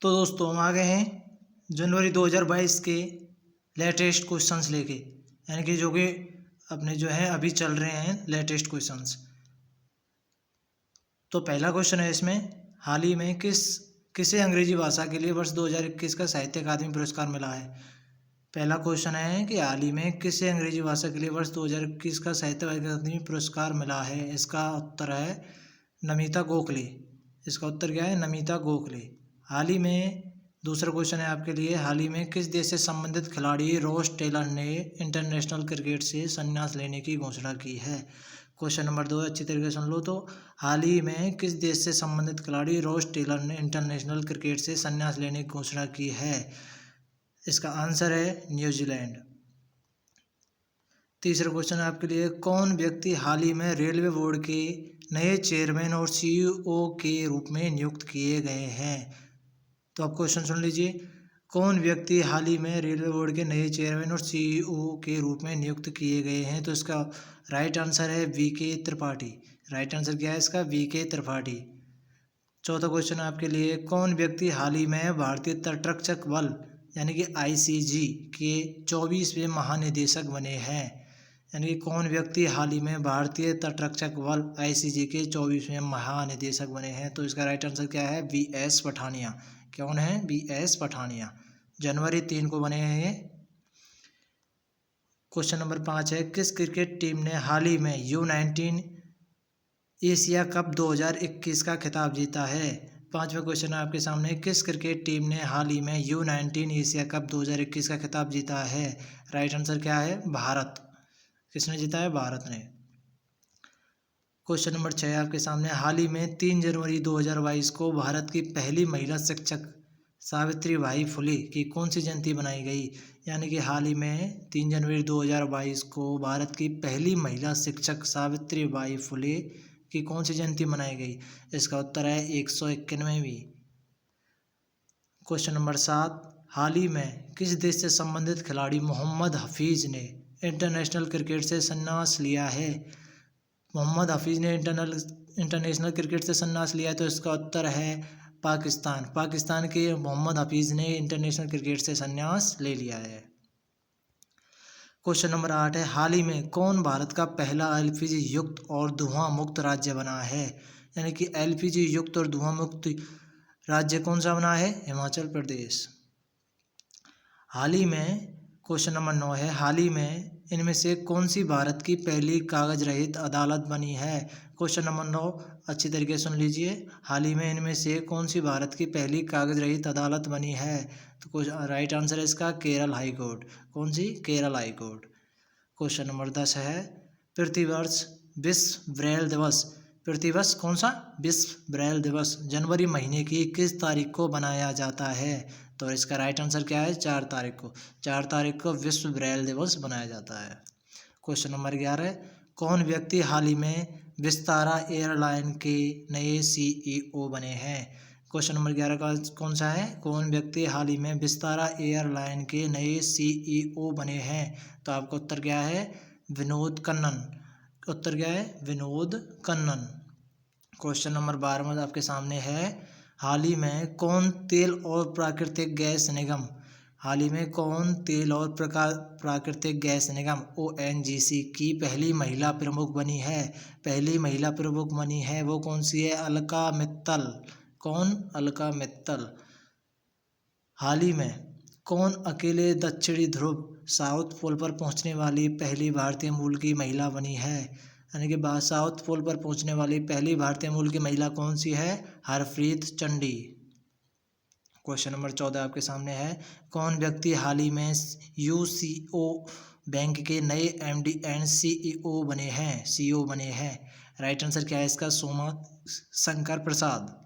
तो दोस्तों हम आ गए हैं जनवरी 2022 के लेटेस्ट क्वेश्चंस लेके, यानी कि जो कि अपने जो है अभी चल रहे हैं लेटेस्ट क्वेश्चंस। तो पहला क्वेश्चन है इसमें, हाल ही में किसे अंग्रेजी भाषा के लिए वर्ष 2021 का साहित्य अकादमी पुरस्कार मिला है। पहला क्वेश्चन है कि हाल ही में किसे अंग्रेजी भाषा के लिए वर्ष 2021 का साहित्य अकादमी पुरस्कार मिला है। इसका उत्तर है नमिता गोखले। इसका उत्तर क्या है? नमिता गोखले। हाल ही में दूसरा क्वेश्चन है आपके लिए, हाल ही में किस देश से संबंधित खिलाड़ी रॉस टेलर ने इंटरनेशनल क्रिकेट से संन्यास लेने की घोषणा की है। क्वेश्चन नंबर 2 अच्छी तरीके से सुन लो। तो हाल ही में किस देश से संबंधित खिलाड़ी रॉस टेलर ने इंटरनेशनल क्रिकेट से संन्यास लेने की घोषणा की है। इसका आंसर है न्यूजीलैंड। तीसरा क्वेश्चन है आपके लिए, कौन व्यक्ति हाल ही में रेलवे बोर्ड के नए चेयरमैन और सीईओ के रूप में नियुक्त किए गए हैं। तो आप क्वेश्चन सुन लीजिए, कौन व्यक्ति हाल ही में रेलवे बोर्ड के नए चेयरमैन और सीईओ के रूप में नियुक्त किए गए हैं। तो इसका राइट आंसर है वीके त्रिपाठी। राइट आंसर क्या है इसका? वीके त्रिपाठी। चौथा क्वेश्चन है आपके लिए, कौन व्यक्ति हाल ही में भारतीय तटरक्षक बल यानी कि आईसीजी के 24वें महानिदेशक बने हैं। यानी कि कौन व्यक्ति हाल ही में भारतीय तटरक्षक बल आईसीजी के 24वें महानिदेशक बने हैं। तो इसका राइट आंसर क्या है? वीएस पठानिया। कौन है? वीएस पठानिया। जनवरी 3 को बने हैं ये। क्वेश्चन नंबर 5 है, किस क्रिकेट टीम ने हाल ही में U19 एशिया कप 2021 का खिताब जीता है। पांचवा क्वेश्चन है आपके सामने, किस क्रिकेट टीम ने हाल ही में U19 एशिया कप 2021 का खिताब जीता है। राइट आंसर क्या है? भारत। किसने जीता है? भारत ने। क्वेश्चन नंबर 6 आपके सामने, हाल ही में 3 जनवरी 2022 को भारत की पहली महिला शिक्षक सावित्रीबाई फुले की कौन सी जयंती बनाई गई। यानी कि हाल ही में 3 जनवरी 2022 को भारत की पहली महिला शिक्षक सावित्रीबाई फुले की कौन सी जयंती मनाई गई। इसका उत्तर है 191वीं। क्वेश्चन नंबर 7, हाल ही में किस देश से संबंधित खिलाड़ी मोहम्मद हफीज ने इंटरनेशनल क्रिकेट से संन्यास लिया है। मोहम्मद हफीज ने इंटरनेशनल क्रिकेट से संन्यास लिया है। तो इसका उत्तर है पाकिस्तान। पाकिस्तान के मोहम्मद हफीज ने इंटरनेशनल क्रिकेट से संन्यास ले लिया है। क्वेश्चन नंबर 8 है, हाल ही में कौन भारत का पहला एलपीजी युक्त और धुआं मुक्त राज्य बना है। यानी कि एलपीजी युक्त और धुआं मुक्त राज्य कौन सा बना है? हिमाचल प्रदेश। हाल ही में क्वेश्चन नंबर 9 है, हाल ही में इनमें से कौन सी भारत की पहली कागज रहित अदालत बनी है। क्वेश्चन नंबर 9 अच्छी तरीके से सुन लीजिए, हाल ही में इनमें से कौन सी भारत की पहली कागज रहित अदालत बनी है। तो राइट आंसर है इसका केरल हाई कोर्ट। कौन सी? Kerala high court. Question number 10 है, प्रतिवर्ष विश्व ब्रेल दिवस, प्रतिवर्ष कौन सा? विश्व ब्रेल दिवस जनवरी महीने की किस तारीख को बनाया जाता है। तो इसका राइट आंसर क्या है? 4 तारीख को। 4 तारीख को विश्व ब्रेल दिवस बनाया जाता है। क्वेश्चन नंबर 11, कौन व्यक्ति हाल ही में विस्तारा एयरलाइन के नए सीईओ बने हैं। क्वेश्चन नंबर 11 का कौन सा है? कौन व्यक्ति हाल ही में विस्तारा एयरलाइन के नए सीईओ बने हैं। तो आपका उत्तर क्या है? विनोद कन्नन। उत्तर क्या है? विनोद कन्नन। क्वेश्चन नंबर 12 आपके सामने है, हाल ही में कौन तेल और प्राकृतिक गैस निगम, हाल ही में कौन तेल और प्राकृतिक गैस निगम ONGC की पहली महिला प्रमुख बनी है। पहली महिला प्रमुख बनी है वो कौन सी है? अलका मित्तल। कौन? अलका मित्तल। हाल ही में कौन अकेले दक्षिणी ध्रुव साउथ पोल पर पहुंचने वाली पहली भारतीय मूल की महिला बनी है। यानी कि साउथ पोल पर पहुंचने वाली पहली भारतीय मूल की महिला कौन सी है? हरप्रीत चंडी। क्वेश्चन नंबर 14 आपके सामने है, कौन व्यक्ति हाल ही में UCO बैंक के नए MD एंड CEO बने हैं, CEO बने हैं। राइट आंसर क्या है इसका? सोमा शंकर प्रसाद।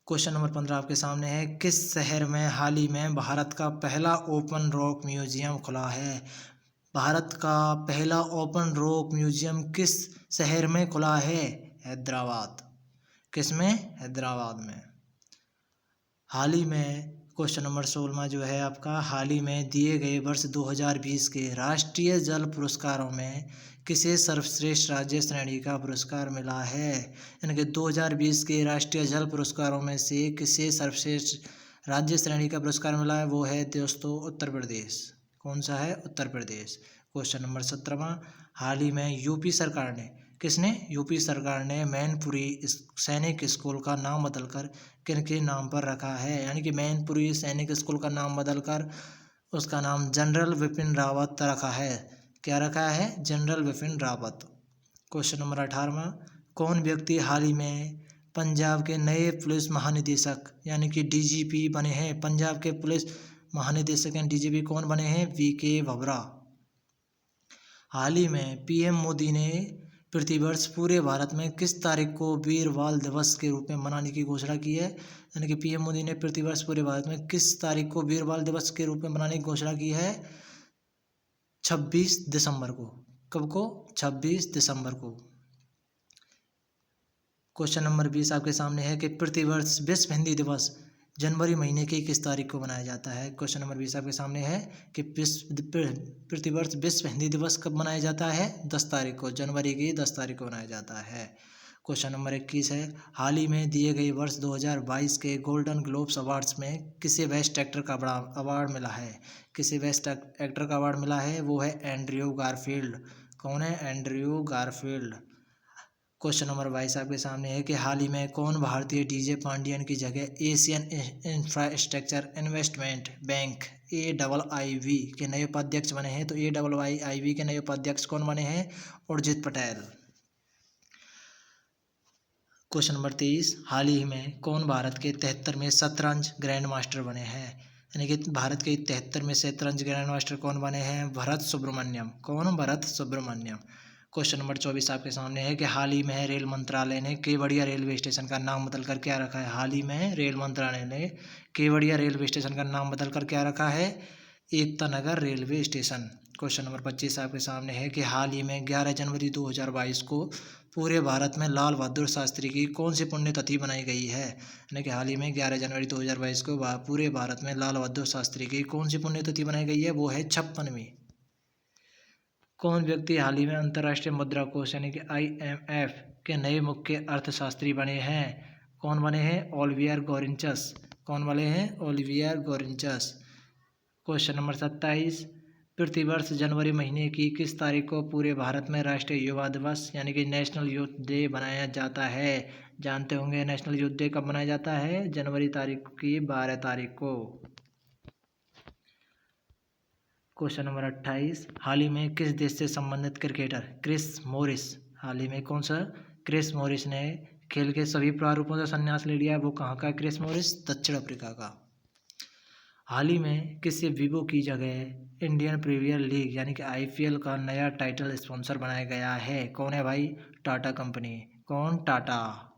क्वेश्चन नंबर 15 आपके सामने है, किस शहर में हाल ही में भारत का पहला ओपन रॉक म्यूजियम खुला है। भारत का पहला ओपन रॉक म्यूजियम किस शहर में खुला है? हैदराबाद। किस में? हैदराबाद में। हाल ही में क्वेश्चन नंबर 16 जो है आपका, हाल ही में दिए गए वर्ष 2020 के राष्ट्रीय जल पुरस्कारों में किसे सर्वश्रेष्ठ राज्य श्रेणी का पुरस्कार मिला है? यानी कि 2020 के राष्ट्रीय जल पुरस्कारों में से किसे सर्वश्रेष्ठ राज्य श्रेणी का पुरस्कार मिला है? वो है दोस्तों उत्तर प्रदेश। कौन सा है? उत्तर प्रदेश। क्वेश्चन नंबर 17वां, हाल ही में यूपी सरकार ने यूपी सरकार ने मैनपुरी सैनिक स्कूल का नाम बदलकर किनके नाम पर रखा है? यानी कि मैनपुरी सैनिक स्कूल का नाम बदलकर उसका नाम जनरल विपिन रावत रखा है। क्या रखा है? General Bipin Rawat. Question number 18वां, कौन व्यक्ति हाल ही में पंजाब के नए पुलिस महानिदेशक यानी कि डीजीपी बने हैं? पंजाब के पुलिस महानिदेशक यानी डीजीपी कौन बने हैं? वीके वबरा। हाल ही में पीएम मोदी ने प्रतिवर्ष पूरे भारत में किस तारीख को वीर बाल दिवस के रूप में मनाने की घोषणा की है? यानी कि पीएम मोदी ने प्रतिवर्ष पूरे भारत में किस तारीख को वीर बाल दिवस के रूप में मनाने की घोषणा की है? 26 दिसंबर को। कब को? 26 दिसंबर को। क्वेश्चन नंबर 20 आपके सामने है कि प्रतिवर्ष विश्व हिंदी दिवस जनवरी महीने की किस तारीख को मनाया जाता है? क्वेश्चन नंबर 20 आपके सामने है कि प्रतिवर्ष विश्व हिंदी दिवस कब मनाया जाता है? 10 तारीख को, जनवरी की 10 तारीख को मनाया जाता है। क्वेश्चन नंबर 21 है, हाल ही में दिए गए वर्ष 2022 के गोल्डन ग्लोब्स अवार्ड्स में किसे बेस्ट एक्टर का बड़ा अवार्ड मिला है? किसे बेस्ट एक्टर का अवार्ड मिला है? वो है एंड्रयू गारफील्ड। कौन है? Andrew Garfield. क्वेश्चन नंबर 22 आपके सामने है कि हाल ही में कौन भारतीय डीजे पांडियन की जगह Asian infrastructure investment bank AIIB के नए उपाध्यक्ष बने हैं? तो AIIB के नए उपाध्यक्ष कौन बने हैं? उर्जित पटेल। क्वेश्चन नंबर 23, हाल ही में कौन भारत के 73वें शतरंज ग्रैंड मास्टर बने हैं? यानी कि भारत के 73वें शतरंज ग्रैंड मास्टर कौन बने हैं? भरत सुब्रमण्यम। कौन? भरत सुब्रमण्यम। क्वेश्चन नंबर 24 आपके सामने है कि हाल ही में रेल मंत्रालय ने केवड़िया रेलवे स्टेशन का नाम बदलकर क्या रखा है? हाल ही में रेल मंत्रालय ने केवड़िया रेलवे स्टेशन का नाम बदलकर क्या रखा है? Ekta Nagar railway station. Question number 25 आपके सामने है कि हाल ही में 11 जनवरी 2022 को पूरे भारत में लाल बहादुर शास्त्री की कौन सी पुण्यतिथि बनाई गई है? यानी कि हाल ही में 11 जनवरी 2022 को पूरे भारत में लाल बहादुर शास्त्री की कौन सी पुण्यतिथि बनाई गई है? वो है 56वीं। कौन व्यक्ति हाल ही में अंतर्राष्ट्रीय मुद्रा कोष यानी कि IMF के नए मुख्य अर्थशास्त्री बने हैं? कौन बने हैं? ओलिवियर गॉर्निचस। कौन बने हैं? ओलिवियर गॉर्निचस। क्वेश्चन नंबर 27, प्रतिवर्ष जनवरी महीने की किस तारीख को पूरे भारत में राष्ट्रीय युवा दिवस यानी कि नेशनल यूथ डे बनाया जाता है? जानते होंगे नेशनल यूथ डे कब मनाया जाता है? जनवरी तारीख की 12 तारीख को। क्वेश्चन नंबर 28, हाल ही में किस देश से संबंधित क्रिकेटर क्रिस मॉरिस, हाल ही में कौन सा? क्रिस मॉरिस ने खेल के सभी प्रारूपों से संन्यास ले लिया है। वो कहाँ का? क्रिस मॉरिस दक्षिण अफ्रीका का। हाल ही में किससे वीवो की जगह इंडियन प्रीमियर लीग यानी कि IPL का नया टाइटल स्पॉन्सर बनाया गया है? कौन है भाई? टाटा कंपनी। कौन? टाटा।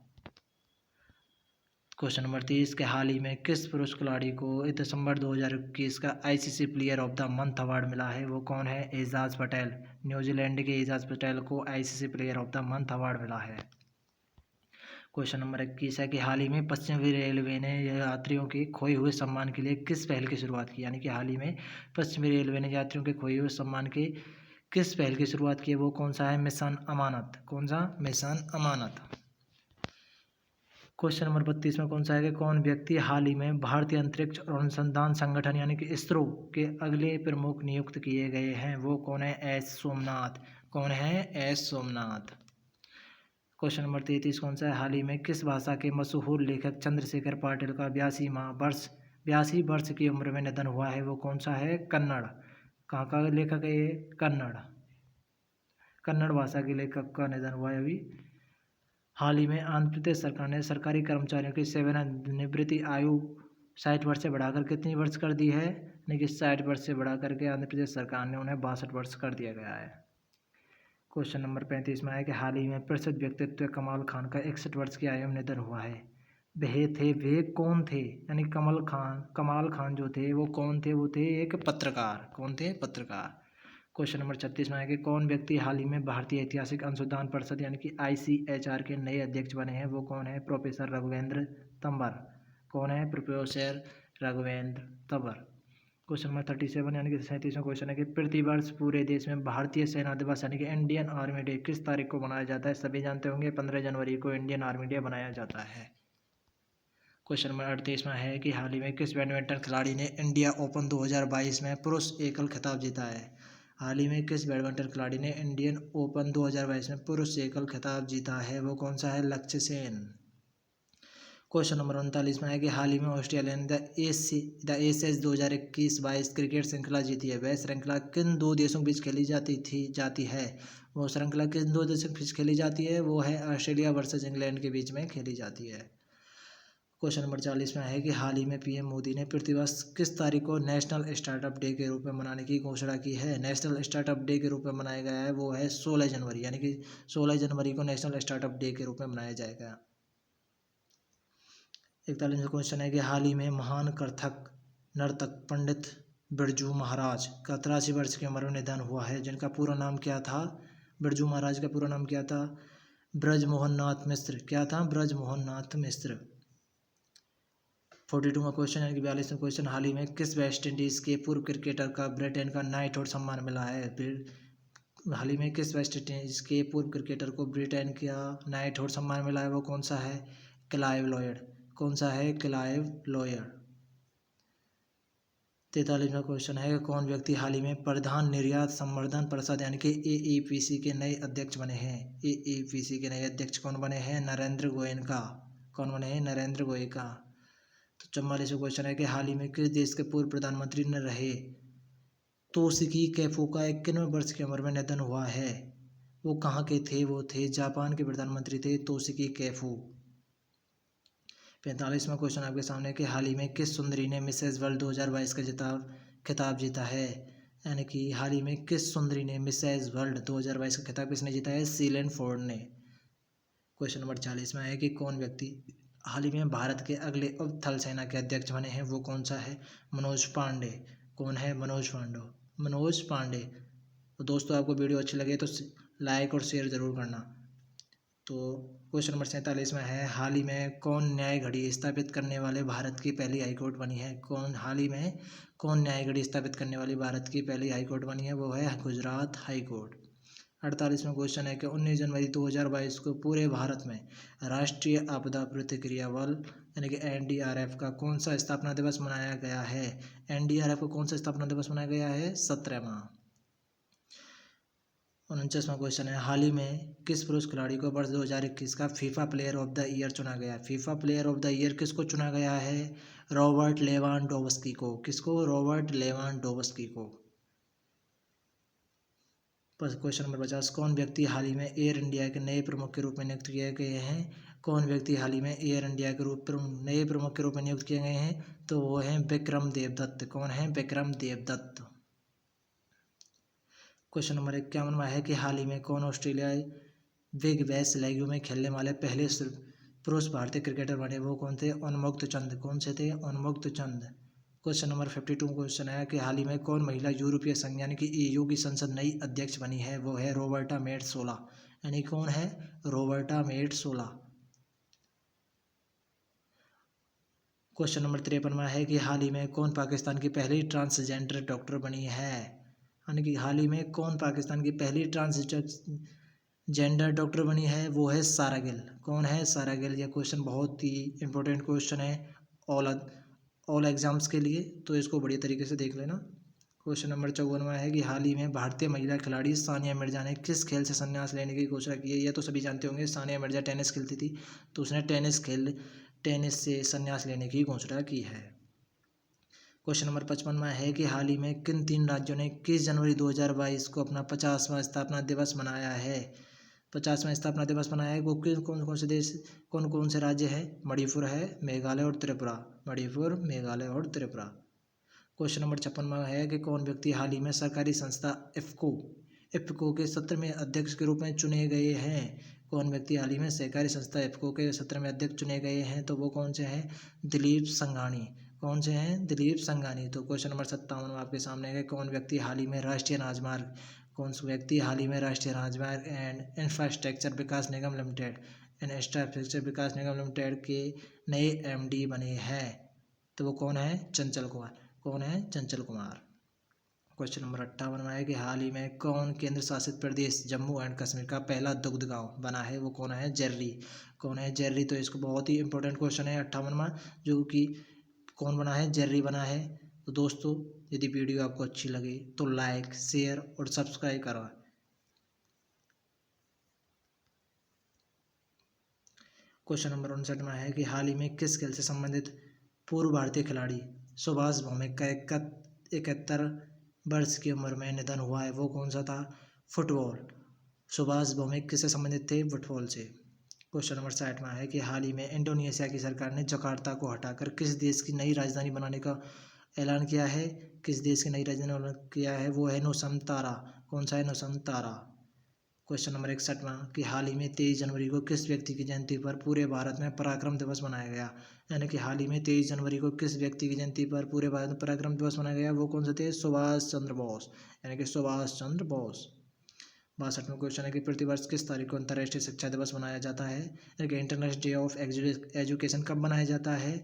क्वेश्चन नंबर 30 के हाल ही में किस पुरुष खिलाड़ी को दिसंबर 2021 का ICC player of the month award मिला है? वो कौन है? एजाज पटेल। न्यूजीलैंड के एजाज पटेल को ICC player of the month award मिला है। क्वेश्चन नंबर 21 है कि हाल ही में पश्चिमी रेलवे ने यात्रियों के खोए हुए सम्मान के लिए किस पहल की शुरुआत की? यानी कि हाल ही में पश्चिमी रेलवे ने यात्रियों के खोए हुए सम्मान के किस पहल की शुरुआत की है? वो कौन सा है? मिशन अमानत। कौन सा? मिशन अमानत। क्वेश्चन नंबर 32 में कौन सा है कि कौन व्यक्ति हाल ही में भारतीय अंतरिक्ष और अनुसंधान संगठन यानी कि ISRO के अगले प्रमुख नियुक्त किए गए हैं? वो कौन है? S सोमनाथ। कौन है? S सोमनाथ। क्वेश्चन नंबर 33 कौन सा है? हाल ही में किस भाषा के मशहूर लेखक चंद्रशेखर पाटिल का 82 वर्ष की उम्र में निधन हुआ है? वो कौन सा है? कन्नड़। कहाँ का लेखक है ये? कन्नड़ भाषा के लेखक का निधन हुआ है अभी। हाल ही में आंध्र प्रदेश सरकार ने सरकारी कर्मचारियों की सेवानिवृत्ति आयु 60 वर्ष से बढ़ाकर कितनी वर्ष कर दी है? यानी कि 60 वर्ष से बढ़ा करके आंध्र प्रदेश सरकार ने उन्हें 62 वर्ष कर दिया गया है। क्वेश्चन नंबर 35 में है कि हाल ही में प्रसिद्ध व्यक्तित्व कमाल खान का 61 वर्ष की आयु में निधन हुआ है। वे कौन थे? यानी कमाल खान जो थे वो कौन थे? वो थे एक पत्रकार। कौन थे? पत्रकार। क्वेश्चन नंबर 36 में है कि कौन व्यक्ति हाल ही में भारतीय ऐतिहासिक अनुसंधान परिषद यानी कि ICHR के नए अध्यक्ष बने हैं? वो कौन है? प्रोफेसर रघुवेंद्र तंवर। कौन है? Professor Raghuvendra Tanwar. Question number 37 यानी कि 37वां क्वेश्चन है कि प्रतिवर्ष पूरे देश में भारतीय सेना दिवस यानी कि इंडियन आर्मी डे किस तारीख को मनाया जाता है? सभी जानते होंगे 15 जनवरी को इंडियन आर्मी डे मनाया जाता है। क्वेश्चन नंबर 38वां है कि हाल ही में किस बैडमिंटन खिलाड़ी ने इंडिया ओपन 2022 में पुरुष एकल खिताब जीता है? हाल ही में किस बैडमिंटन खिलाड़ी ने इंडियन ओपन 2022 में पुरुष एकल खिताब जीता है? वो कौन सा है? लक्ष्य सेन। क्वेश्चन नंबर 39 में है कि हाल ही में ऑस्ट्रेलिया ने द एशेज 2021-22 क्रिकेट श्रृंखला जीती है। वह श्रृंखला किन दो देशों के बीच खेली जाती है? वो श्रृंखला किन दो देशों के बीच खेली जाती है? वो है ऑस्ट्रेलिया वर्सेज इंग्लैंड के बीच में खेली जाती है। क्वेश्चन नंबर 40 में है कि हाल ही में पीएम मोदी ने प्रतिवर्ष किस तारीख को नेशनल स्टार्टअप डे के रूप में मनाने की घोषणा की है? नेशनल स्टार्टअप डे के रूप में मनाया गया है वो है 16 जनवरी यानी कि 16 जनवरी को नेशनल स्टार्टअप डे के रूप में मनाया जाएगा। 41वां क्वेश्चन है कि हाल ही में महान कथक नर्तक पंडित बिरजू महाराज का 83 वर्ष की उम्र में निधन हुआ है, जिनका पूरा नाम क्या था? बिरजू महाराज का पूरा नाम क्या था? ब्रजमोहन नाथ मिश्र। क्या था? ब्रजमोहन नाथ मिश्र। 42वां क्वेश्चन यानी कि 42वां क्वेश्चन, हाल ही में किस वेस्ट इंडीज के पूर्व क्रिकेटर का ब्रिटेन का नाइटहुड सम्मान मिला है? हाल ही में किस वेस्ट इंडीज के पूर्व क्रिकेटर को ब्रिटेन का नाइटहुड सम्मान मिला है? वो कौन सा है? Clive Lloyd. कौन सा है? Clive Lloyd. 43वां क्वेश्चन है कौन व्यक्ति हाल ही में प्रधान निर्यात संवर्धन परिषद यानी कि AEPC के नए अध्यक्ष बने हैं? AEPC के नए अध्यक्ष कौन बने हैं? नरेंद्र गोयनका। कौन बने हैं? नरेंद्र गोयनका। तो 44वां क्वेश्चन है कि हाल ही में किस देश के पूर्व प्रधानमंत्री ने रहे तोशिकी कैफो का 91वें वर्ष की उम्र में निधन हुआ है? वो कहाँ के थे? वो थे जापान के प्रधानमंत्री थे तोशिकी कैफो। 45वां क्वेश्चन आपके सामने कि हाल ही में किस सुंदरी ने मिसेज वर्ल्ड 2022 का खिताब जीता है? यानी कि हाल ही में किस सुंदरी ने मिसेज वर्ल्ड 2022 का खिताब किसने जीता है? सीलन फोर्ड ने। क्वेश्चन नंबर 40 में है कि कौन व्यक्ति हाल ही में भारत के अगले उप थल सेना के अध्यक्ष बने हैं? वो कौन सा है? मनोज पांडे। कौन है? मनोज पांडे। तो दोस्तों आपको वीडियो अच्छी लगे तो लाइक और शेयर ज़रूर करना। तो क्वेश्चन नंबर 47 में है हाल ही में कौन न्याय घड़ी स्थापित करने वाले भारत की पहली हाईकोर्ट बनी है? हाल ही में कौन न्याय घड़ी स्थापित करने वाली भारत की पहली हाईकोर्ट बनी है? वो है गुजरात हाईकोर्ट। 48वां क्वेश्चन है कि 19 जनवरी 2022 को पूरे भारत में राष्ट्रीय आपदा प्रतिक्रिया बल यानी कि NDRF का कौन सा स्थापना दिवस मनाया गया है? NDRF का कौन सा स्थापना दिवस मनाया गया है? 17वां। 49वां क्वेश्चन है हाल ही में किस पुरुष खिलाड़ी को वर्ष 2021 का FIFA player of the year चुना गया? FIFA player of the year किसको चुना गया है? रॉबर्ट लेवांडोव्स्की को। किसको? रॉबर्ट लेवांडोव्स्की को। क्वेश्चन नंबर 50 कौन व्यक्ति हाल ही में एयर इंडिया के नए प्रमुख के रूप में नियुक्त किए गए हैं? कौन व्यक्ति हाल ही में एयर इंडिया के नए प्रमुख के रूप में नियुक्त किए गए हैं? तो वो हैं विक्रम देवदत्त। कौन है? विक्रम देवदत्त। क्वेश्चन नंबर 51 में है कि हाल ही में कौन ऑस्ट्रेलियाई बिग बैश लीग में खेलने वाले पहले पुरुष भारतीय क्रिकेटर बने? वो कौन थे? उन्मुक्त चंद। कौन से थे? उन्मुक्त चंद। क्वेश्चन नंबर 52 क्वेश्चन है कि हाल ही में कौन महिला यूरोपीय संघ यानी कि EU की संसद नई अध्यक्ष बनी है? वो है रॉबर्टा मेट्सोला। यानी कौन है? रॉबर्टा मेट्सोला। क्वेश्चन नंबर 53 में है कि हाल ही में कौन पाकिस्तान की पहली ट्रांसजेंडर डॉक्टर बनी है? यानी कि हाल ही में कौन पाकिस्तान की पहली ट्रांसजेंडर डॉक्टर बनी है? वो है सारा गिल। कौन है? सारा गिल। यह क्वेश्चन बहुत ही इंपॉर्टेंट क्वेश्चन है ऑल एग्जाम्स के लिए, तो इसको बढ़िया तरीके से देख लेना। क्वेश्चन नंबर 54 में है कि हाल ही में भारतीय महिला खिलाड़ी सानिया मिर्जा ने किस खेल से संन्यास लेने की घोषणा की है? यह तो सभी जानते होंगे, सानिया मिर्जा टेनिस खेलती थी, तो उसने टेनिस से संन्यास लेने की घोषणा की है। क्वेश्चन नंबर 55 में है कि हाल ही में किन 3 राज्यों ने 21 जनवरी 2022 को अपना 50वां स्थापना दिवस मनाया है? 50वां स्थापना दिवस मनाया है वो कौन कौन से राज्य हैं? मणिपुर है, मेघालय और त्रिपुरा। मणिपुर, मेघालय और त्रिपुरा। क्वेश्चन नंबर 56 में है कि कौन व्यक्ति हाल ही में सरकारी संस्था इफ्को के 17वें अध्यक्ष के रूप में चुने गए हैं? कौन व्यक्ति हाल ही में सहकारी संस्था इफ्को के 17वें अध्यक्ष चुने गए हैं? तो वो कौन से हैं? दिलीप संघानी। कौन से हैं? दिलीप संघानी। तो क्वेश्चन नंबर 57 में आपके सामने है कौन व्यक्ति हाल ही में राष्ट्रीय राजमार्ग and infrastructure Vikas Nigam limited के नए MD बने हैं? तो वो कौन है? चंचल कुमार। कौन है? चंचल कुमार। क्वेश्चन नंबर 58 में है कि हाल ही में कौन केंद्र शासित प्रदेश जम्मू एंड कश्मीर का पहला दुग्ध गांव बना है? वो कौन है? जेर्री। कौन है? जेर्री। तो इसको बहुत ही इंपॉर्टेंट क्वेश्चन है 58 में, जो कि कौन बना है? जेर्री बना है। तो दोस्तों, यदि वीडियो आपको अच्छी लगे तो लाइक, शेयर और सब्सक्राइब करो। क्वेश्चन नंबर 59 में है कि हाल ही में किस खेल से संबंधित पूर्व भारतीय खिलाड़ी सुभाष भौमिक का 71 वर्ष की उम्र में निधन हुआ है? वो कौन सा था? फुटबॉल। सुभाष भौमिक किससे संबंधित थे? फुटबॉल से। क्वेश्चन नंबर 60 में है कि हाल ही में इंडोनेशिया की सरकार ने जकार्ता को हटाकर किस देश की नई राजधानी बनाने का ऐलान किया है? किस देश की नई राजधानी किया है? वो है नुसंतारा। कौन सा है? नुसंतारा। क्वेश्चन नंबर 61 में कि हाल ही में 23 जनवरी को किस व्यक्ति की जयंती पर पूरे भारत में पराक्रम दिवस मनाया गया? यानी कि हाल ही में 23 जनवरी को किस व्यक्ति की जयंती पर पूरे भारत में पराक्रम दिवस मनाया गया? वो कौन से थे? सुभाष चंद्र बोस। यानी कि सुभाष चंद्र बोस। 62 में क्वेश्चन है कि प्रतिवर्ष किस तारीख को अंतर्राष्ट्रीय शिक्षा दिवस मनाया जाता है? यानी कि इंटरनेशनल डे ऑफ एजुकेशन कब मनाया जाता है?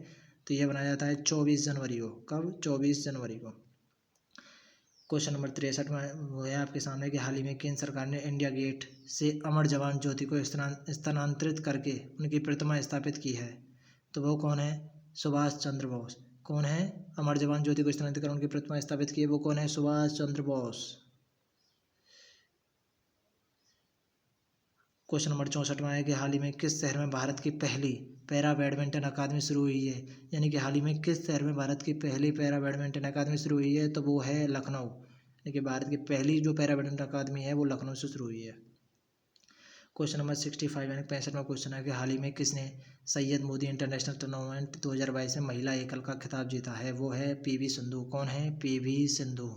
तो यह मनाया जाता है 24 जनवरी को। कब? 24 जनवरी को। क्वेश्चन नंबर 63 में वो है आपके सामने कि हाल ही में केंद्र सरकार ने इंडिया गेट से अमर जवान ज्योति को स्थानांतरित करके उनकी प्रतिमा स्थापित की है। तो वो कौन है? सुभाष चंद्र बोस। कौन है? अमर जवान ज्योति को स्थानांतरित कर उनकी प्रतिमा स्थापित की है, वो कौन है? सुभाष चंद्र बोस। क्वेश्चन नंबर 64 में है कि हाल ही में किस शहर में भारत की पहली पैरा बैडमिंटन अकादमी शुरू हुई है? यानी कि हाल ही में किस शहर में भारत की पहली पैरा बैडमिंटन अकादमी शुरू हुई है? तो वो है लखनऊ। यानी कि भारत की पहली जो पैरा बैडमिंटन अकादमी है वो लखनऊ से शुरू हुई है। क्वेश्चन नंबर 65 यानी 65वां क्वेश्चन है कि हाल ही में किसने सैयद मोदी इंटरनेशनल टूर्नामेंट 2022 में महिला एकल का खिताब जीता है? वो है पीवी सिंधु। कौन है? पीवी सिंधु।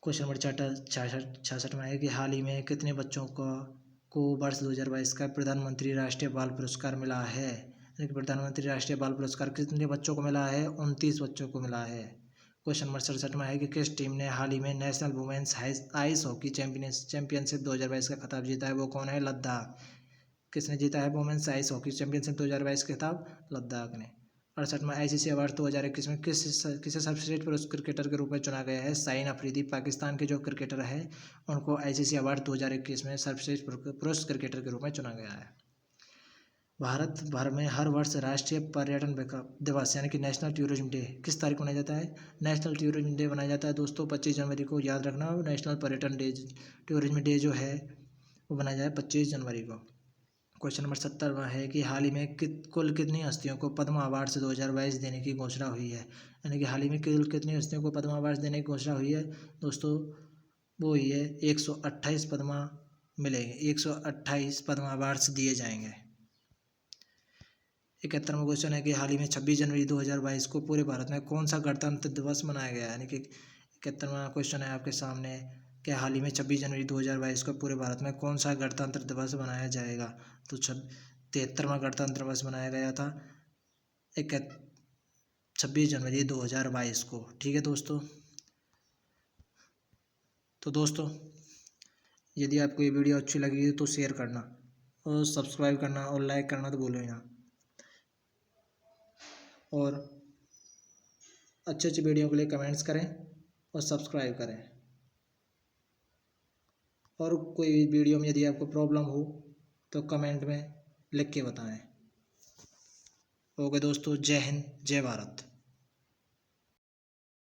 क्वेश्चन नंबर 66 में है कि हाल ही में कितने बच्चों को वर्ष 2022 का प्रधानमंत्री राष्ट्रीय बाल पुरस्कार मिला है? यानी कि प्रधानमंत्री राष्ट्रीय बाल पुरस्कार कितने बच्चों को मिला है? 29 बच्चों को मिला है। क्वेश्चन नंबर 67 में है कि किस टीम ने हाल ही में national women's ice hockey championship 2022 का खिताब जीता है? वो कौन है? लद्दाख। किसने जीता है वुमेन्स आइस हॉकी चैंपियनशिप 2022 का खिताब? लद्दाख ने। 68 में आईसीसी अवार्ड 2021 में किसे सर्वश्रेष्ठ पुरुष क्रिकेटर के रूप में चुना गया है? शाहीन अफरीदी। पाकिस्तान के जो क्रिकेटर है उनको आईसीसी अवार्ड 2021 में सर्वश्रेष्ठ पुरुष क्रिकेटर के रूप में चुना गया है। भारत भर में हर वर्ष राष्ट्रीय पर्यटन दिवस यानी कि नेशनल टूरिज्म डे किस तारीख को मनाया जाता है? नेशनल टूरिज्म डे मनाया जाता है दोस्तों 25 जनवरी को। याद रखना, नेशनल पर्यटन डे टूरिज्म डे जो है वो मनाया जाए 25 जनवरी को। क्वेश्चन नंबर 70 में है कि हाल ही में कुल कितनी हस्तियों को पद्म अवार्ड 2022 देने की घोषणा हुई है? यानी कि हाल ही में कुल कितनी हस्तियों को पद्म अवार्ड देने की घोषणा हुई है दोस्तों? वो हुई है 128 पद्मा मिलेंगे, 128 पद्म अवार्ड्स दिए जाएंगे। 71वां क्वेश्चन है कि हाल ही में 26 जनवरी 2022 को पूरे भारत में कौन सा गणतंत्र दिवस मनाया गया? यानी कि 71वां क्वेश्चन है आपके सामने कि हाल ही में 26 जनवरी 2022 को पूरे भारत में कौन सा गणतंत्र दिवस मनाया जाएगा? तो 73वां गणतंत्र दिवस मनाया गया था 26 जनवरी 2022 को। ठीक है दोस्तों। तो दोस्तों, यदि आपको ये वीडियो अच्छी लगी तो शेयर करना और सब्सक्राइब करना और लाइक करना तो भूलो ही ना। और अच्छे अच्छे वीडियो के लिए कमेंट्स करें और सब्सक्राइब करें। और कोई वीडियो में यदि आपको प्रॉब्लम हो तो कमेंट में लिख के बताएं। ओके दोस्तों, जय हिंद, जय भारत।